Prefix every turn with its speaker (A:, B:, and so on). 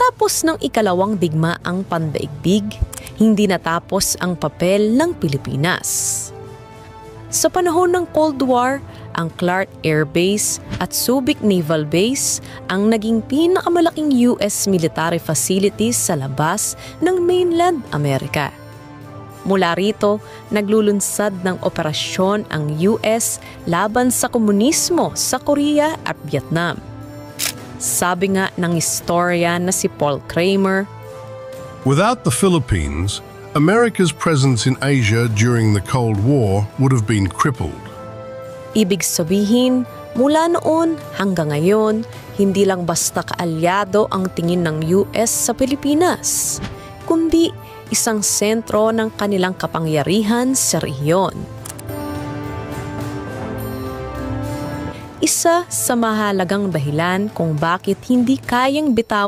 A: Pagkatapos ng ikalawang digmaang pandaigdig, hindi natapos ang papel ng Pilipinas. Sa panahon ng Cold War, ang Clark Air Base at Subic Naval Base ang naging pinakamalaking US military facilities sa labas ng mainland Amerika. Mula rito, naglulunsad ng operasyon ang US laban sa komunismo sa Korea at Vietnam. Sabi nga ng historian na si Paul Kramer,
B: "Without the Philippines, America's presence in Asia during the Cold War would have been crippled."
A: Ibig sabihin, mula noon hanggang ngayon, hindi lang basta kaalyado ang tingin ng US sa Pilipinas, kundi isang sentro ng kanilang kapangyarihan sa rehiyon. Isa sa mahalagang dahilan kung bakit hindi kayang bitaw